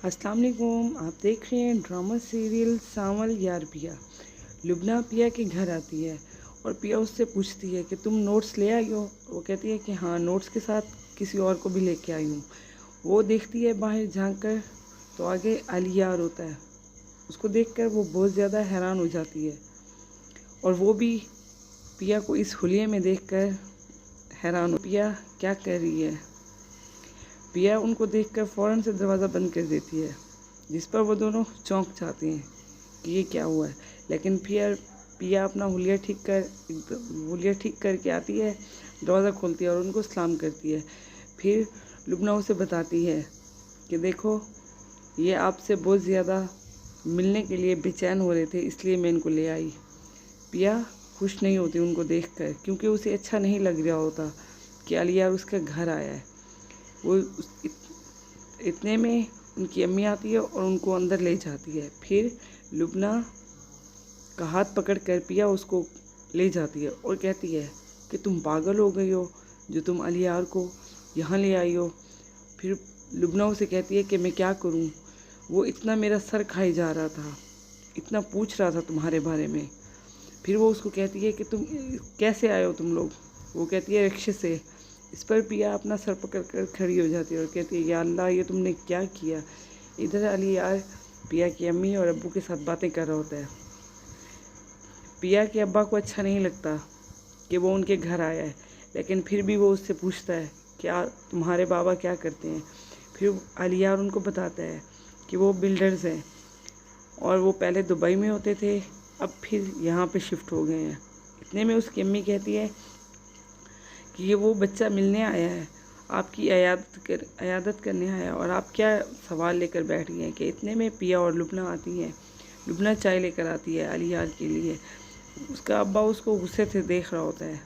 अस्सलाम वालेकुम। आप देख रहे हैं ड्रामा सीरियल सांवल यार पिया। लुबना पिया के घर आती है और पिया उससे पूछती है कि तुम नोट्स ले आई हो। वो कहती है कि हाँ, नोट्स के साथ किसी और को भी लेके आई हूँ। वो देखती है बाहर झांक कर तो आगे अली यार होता है। उसको देखकर वो बहुत ज़्यादा हैरान हो जाती है और वो भी पिया को इस हुलिये में देखकर हैरान हो। पिया क्या कर रही है? पिया उनको देखकर फ़ौरन से दरवाज़ा बंद कर देती है, जिस पर वो दोनों चौंक जाते हैं कि ये क्या हुआ है। लेकिन फिर पिया अपना हुलिया ठीक करके आती है, दरवाज़ा खोलती है और उनको सलाम करती है। फिर लुबना उसे बताती है कि देखो, ये आपसे बहुत ज़्यादा मिलने के लिए बेचैन हो रहे थे, इसलिए मैं इनको ले आई। पिया खुश नहीं होती उनको देखकर, क्योंकि उसे अच्छा नहीं लग रहा होता कि अलिया उसके घर आया है। वो इतने में उनकी अम्मी आती है और उनको अंदर ले जाती है। फिर लुबना का हाथ पकड़ कर पिया उसको ले जाती है और कहती है कि तुम पागल हो गई हो जो तुम अलियार को यहाँ ले आई हो। फिर लुबना उसे कहती है कि मैं क्या करूँ, वो इतना मेरा सर खाए जा रहा था, इतना पूछ रहा था तुम्हारे बारे में। फिर वो उसको कहती है कि तुम कैसे आए हो तुम लोग। वो कहती है रिक्शे से। इस पर पिया अपना सर पकड़ कर खड़ी हो जाती है और कहती है या अल्लाह, ये तुमने क्या किया। इधर अली यार पिया की अम्मी और अब्बू के साथ बातें कर रहा होता है। पिया के अब्बा को अच्छा नहीं लगता कि वो उनके घर आया है, लेकिन फिर भी वो उससे पूछता है क्या तुम्हारे बाबा क्या करते हैं। फिर अली यार उनको बताता है कि वो बिल्डर्स हैं और वो पहले दुबई में होते थे, अब फिर यहाँ पे शिफ्ट हो गए हैं। इतने में उसकी अम्मी कहती है कि ये वो बच्चा मिलने आया है, आपकी अयादत करने आया है और आप क्या सवाल लेकर बैठ गए हैं। कि इतने में पिया और लुबना आती हैं। लुबना चाय लेकर आती है अली यार के लिए। उसका अब्बा उसको गुस्से से देख रहा होता है।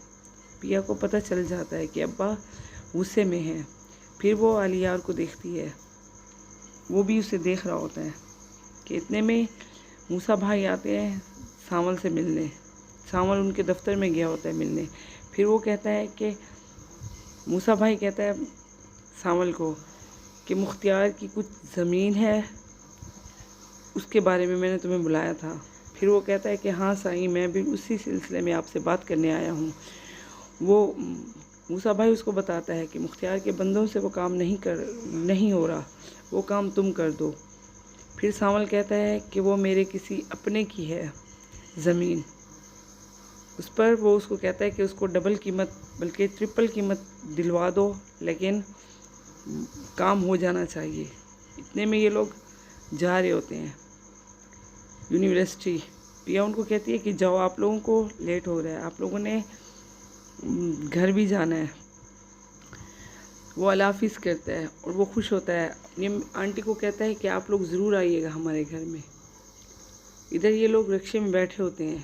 पिया को पता चल जाता है कि अब्बा गुस्से में है। फिर वो अली यार को देखती है, वो भी उसे देख रहा होता है। कि इतने में मूसा भाई आते हैं सांवल से मिलने। सांवल उनके दफ्तर में गया होता है मिलने। फिर वो कहता है कि मूसा भाई कहता है सांवल को कि मुख्तियार की कुछ ज़मीन है, उसके बारे में मैंने तुम्हें बुलाया था। फिर वो कहता है कि हाँ साईं, मैं भी उसी सिलसिले में आपसे बात करने आया हूँ। वो मूसा भाई उसको बताता है कि मुख्तियार के बंदों से वो काम नहीं हो रहा, वो काम तुम कर दो। फिर सांवल कहता है कि वो मेरे किसी अपने की है ज़मीन। उस पर वो उसको कहता है कि उसको डबल कीमत बल्कि ट्रिपल कीमत दिलवा दो, लेकिन काम हो जाना चाहिए। इतने में ये लोग जा रहे होते हैं यूनिवर्सिटी। पिया उनको कहती है कि जाओ, आप लोगों को लेट हो रहा है, आप लोगों ने घर भी जाना है। वो अल्लाह हाफिज़ करता है और वो खुश होता है। अपनी आंटी को कहता है कि आप लोग ज़रूर आइएगा हमारे घर में। इधर ये लोग रिक्शे में बैठे होते हैं।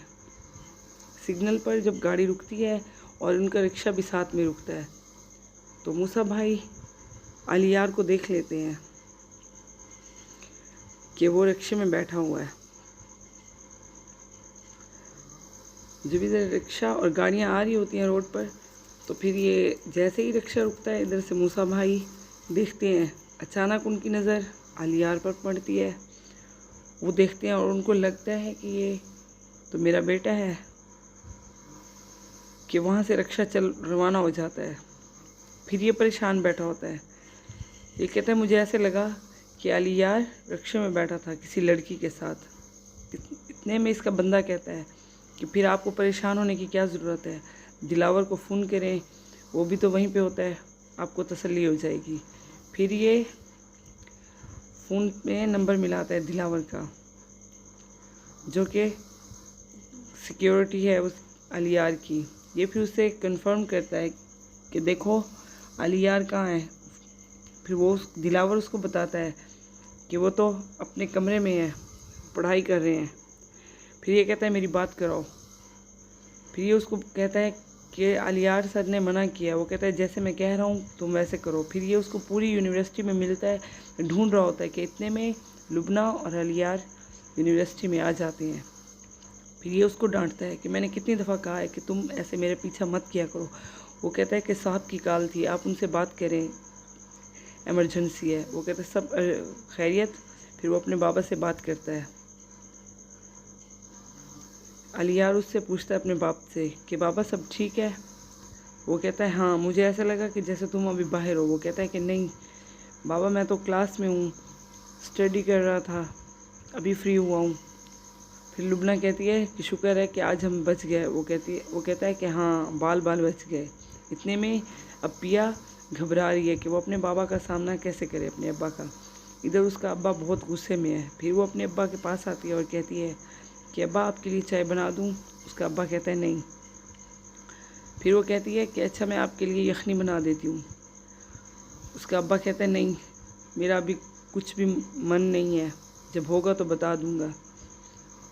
सिग्नल पर जब गाड़ी रुकती है और उनका रिक्शा भी साथ में रुकता है, तो मूसा भाई अली यार को देख लेते हैं कि वो रिक्शे में बैठा हुआ है। जब इधर रिक्शा और गाड़ियाँ आ रही होती हैं रोड पर, तो फिर ये जैसे ही रिक्शा रुकता है, इधर से मूसा भाई देखते हैं। अचानक उनकी नज़र अली यार पर पड़ती है। वो देखते हैं और उनको लगता है कि ये तो मेरा बेटा है। कि वहाँ से रिक्शा चल रवाना हो जाता है। फिर ये परेशान बैठा होता है। ये कहता है मुझे ऐसे लगा कि अली यार रिक्शे में बैठा था किसी लड़की के साथ। इतने में इसका बंदा कहता है कि फिर आपको परेशान होने की क्या ज़रूरत है, दिलावर को फ़ोन करें, वो भी तो वहीं पे होता है, आपको तसल्ली हो जाएगी। फिर ये फ़ोन में नंबर मिलाता है दिलावर का, जो कि सिक्योरिटी है उस अली यार की। ये फिर उससे कंफर्म करता है कि देखो अली यार कहाँ है। फिर वो दिलावर उसको बताता है कि वो तो अपने कमरे में है, पढ़ाई कर रहे हैं। फिर ये कहता है मेरी बात कराओ। फिर ये उसको कहता है कि अली यार सर ने मना किया। वो कहता है जैसे मैं कह रहा हूँ तुम वैसे करो। फिर ये उसको पूरी यूनिवर्सिटी में मिलता है, ढूंढ रहा होता है। कि इतने में लुबना और अली यार यूनिवर्सिटी में आ जाते हैं। फिर ये उसको डांटता है कि मैंने कितनी दफ़ा कहा है कि तुम ऐसे मेरे पीछा मत किया करो। वो कहता है कि साहब की कॉल थी, आप उनसे बात करें। इमरजेंसी है। वो कहता है सब खैरियत। फिर वो अपने बाबा से बात करता है। अलियार उससे पूछता है अपने बाप से कि बाबा सब ठीक है। वो कहता है हाँ, मुझे ऐसा लगा कि जैसे तुम अभी बाहर हो। वो कहता है कि नहीं बाबा, मैं तो क्लास में हूँ, स्टडी कर रहा था, अभी फ्री हुआ हूँ। फिर लुबना कहती है कि शुक्र है कि आज हम बच गए। वो कहता है कि हाँ, बाल बाल बच गए। इतने में अब पिया घबरा रही है कि वो अपने बाबा का सामना कैसे करे, अपने अब्बा का। इधर उसका अब्बा बहुत गुस्से में है। फिर वो अपने अब्बा के पास आती है और कहती है कि अब्बा आपके लिए चाय बना दूँ। उसका अब्बा कहता है नहीं। फिर वो कहती है कि अच्छा मैं आपके लिए यखनी बना देती हूँ। उसका अब्बा कहता है नहीं, मेरा अभी कुछ भी मन नहीं है, जब होगा तो बता दूँगा।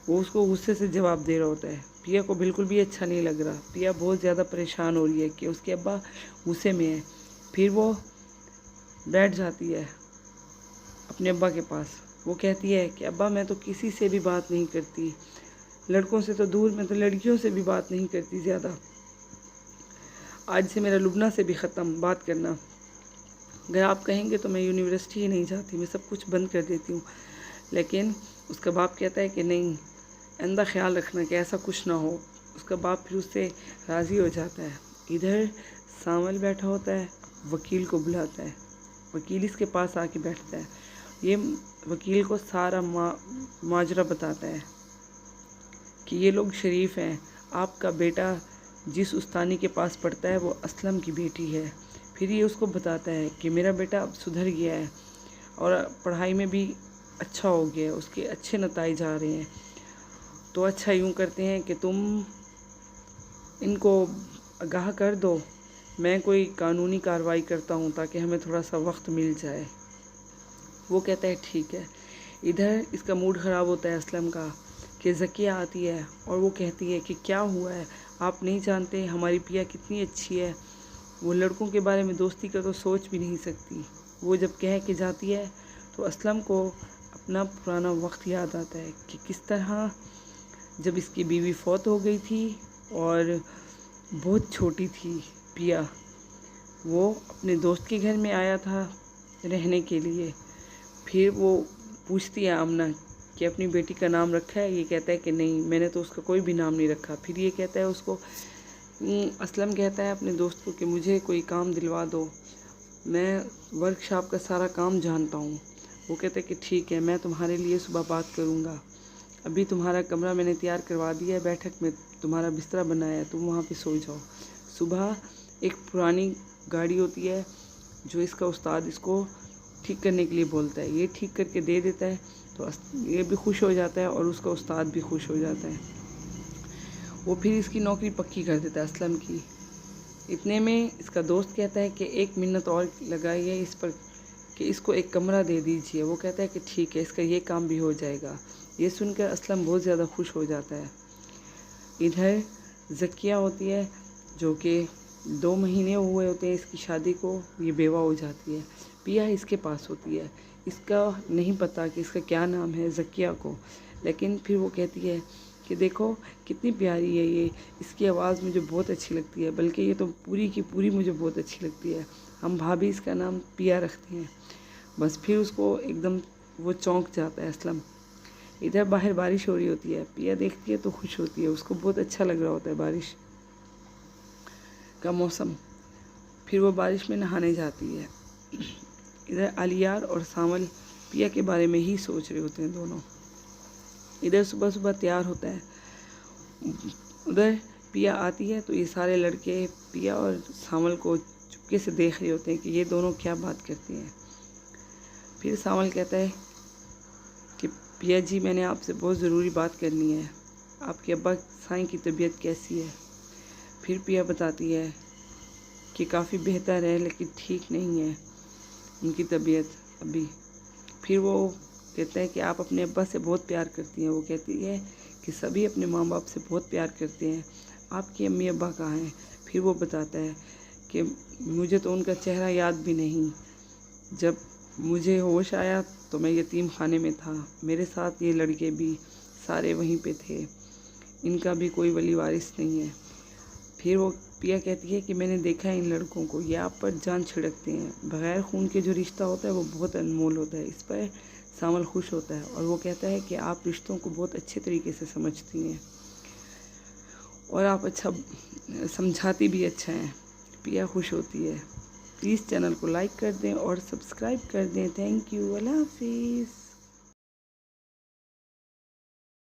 वो उसको गुस्से से जवाब दे रहा होता है। पिया को बिल्कुल भी अच्छा नहीं लग रहा। पिया बहुत ज़्यादा परेशान हो रही है कि उसके अब्बा गुस्से में है। फिर वो बैठ जाती है अपने अब्बा के पास। वो कहती है कि अब्बा मैं तो किसी से भी बात नहीं करती, लड़कों से तो दूर, मैं तो लड़कियों से भी बात नहीं करती ज़्यादा। आज से मेरा लुबना से भी ख़त्म बात करना। अगर आप कहेंगे तो मैं यूनिवर्सिटी ही नहीं जाती, मैं सब कुछ बंद कर देती हूँ। लेकिन उसका बाप कहता है कि नहीं, आइंदा ख्याल रखना कि ऐसा कुछ ना हो। उसका बाप फिर उससे राज़ी हो जाता है। इधर सामल बैठा होता है, वकील को बुलाता है। वकील इसके पास आके बैठता है। ये वकील को सारा माजरा बताता है कि ये लोग शरीफ हैं, आपका बेटा जिस उस्तानी के पास पढ़ता है वो असलम की बेटी है। फिर ये उसको बताता है कि मेरा बेटा अब सुधर गया है और पढ़ाई में भी अच्छा हो गया है, उसके अच्छे नताइज आ रहे हैं। तो अच्छा यूँ करते हैं कि तुम इनको आगाह कर दो, मैं कोई कानूनी कार्रवाई करता हूँ ताकि हमें थोड़ा सा वक्त मिल जाए। वो कहता है ठीक है। इधर इसका मूड ख़राब होता है असलम का कि ज़किया आती है और वो कहती है कि क्या हुआ है, आप नहीं जानते हमारी पिया कितनी अच्छी है, वो लड़कों के बारे में दोस्ती का तो सोच भी नहीं सकती। वो जब कह के जाती है तो असलम को अपना पुराना वक्त याद आता है कि किस तरह जब इसकी बीवी फौत हो गई थी और बहुत छोटी थी पिया, वो अपने दोस्त के घर में आया था रहने के लिए। फिर वो पूछती है आमना कि अपनी बेटी का नाम रखा है। ये कहता है कि नहीं, मैंने तो उसका कोई भी नाम नहीं रखा। फिर ये कहता है उसको, असलम कहता है अपने दोस्त को कि मुझे कोई काम दिलवा दो, मैं वर्कशॉप का सारा काम जानता हूँ। वो कहता है कि ठीक है, मैं तुम्हारे लिए सुबह बात करूँगा। अभी तुम्हारा कमरा मैंने तैयार करवा दिया है, बैठक में तुम्हारा बिस्तरा बनाया है, तुम वहाँ पे सो जाओ। सुबह एक पुरानी गाड़ी होती है जो इसका उस्ताद इसको ठीक करने के लिए बोलता है। ये ठीक करके दे देता है तो ये भी खुश हो जाता है और उसका उस्ताद भी खुश हो जाता है। वो फिर इसकी नौकरी पक्की कर देता है असलम की। इतने में इसका दोस्त कहता है कि 1 मिनट और लगाइए इस पर कि इसको एक कमरा दे दीजिए। वो कहता है कि ठीक है, इसका ये काम भी हो जाएगा। ये सुनकर असलम बहुत ज़्यादा खुश हो जाता है। इधर ज़किया होती है जो कि 2 महीने हुए होते हैं इसकी शादी को, ये बेवा हो जाती है। पिया इसके पास होती है। इसका नहीं पता कि इसका क्या नाम है ज़किया को, लेकिन फिर वो कहती है कि देखो कितनी प्यारी है ये, इसकी आवाज़ मुझे बहुत अच्छी लगती है, बल्कि ये तो पूरी की पूरी मुझे बहुत अच्छी लगती है। हम भाभी इसका नाम पिया रखते हैं। बस फिर उसको एकदम वो चौंक जाता है असलम। इधर बाहर बारिश हो रही होती है। पिया देखती है तो खुश होती है, उसको बहुत अच्छा लग रहा होता है बारिश का मौसम। फिर वो बारिश में नहाने जाती है। इधर अलियार और सामल पिया के बारे में ही सोच रहे होते हैं दोनों। इधर सुबह सुबह तैयार होता है। उधर पिया आती है तो ये सारे लड़के पिया और सामल को चुपके से देख रहे होते हैं कि ये दोनों क्या बात करती हैं। फिर सामल कहता है कि पिया जी, मैंने आपसे बहुत ज़रूरी बात करनी है। आपके अब्बा साईं की तबीयत कैसी है? फिर पिया बताती है कि काफ़ी बेहतर है लेकिन ठीक नहीं है उनकी तबीयत अभी। फिर वो कहता है कि आप अपने अब्बा से बहुत प्यार करती हैं। वो कहती है कि सभी अपने माँ बाप से बहुत प्यार करते हैं, आपकी अम्मी अब्बा कहाँ हैं? फिर वो बताता है कि मुझे तो उनका चेहरा याद भी नहीं, जब मुझे होश आया तो मैं यतीम खाने में था, मेरे साथ ये लड़के भी सारे वहीं पे थे, इनका भी कोई वली वारिस नहीं है। फिर वो पिया कहती है कि मैंने देखा है इन लड़कों को, ये आप पर जान छिड़कते हैं, बगैर खून के जो रिश्ता होता है वो बहुत अनमोल होता है। इस पर सामल खुश होता है और वो कहता है कि आप रिश्तों को बहुत अच्छे तरीके से समझती हैं और आप अच्छा समझाती भी अच्छा हैं। पिया खुश होती है। प्लीज़ चैनल को लाइक कर दें और सब्सक्राइब कर दें। Thank you. अल्लाह हाफिज़।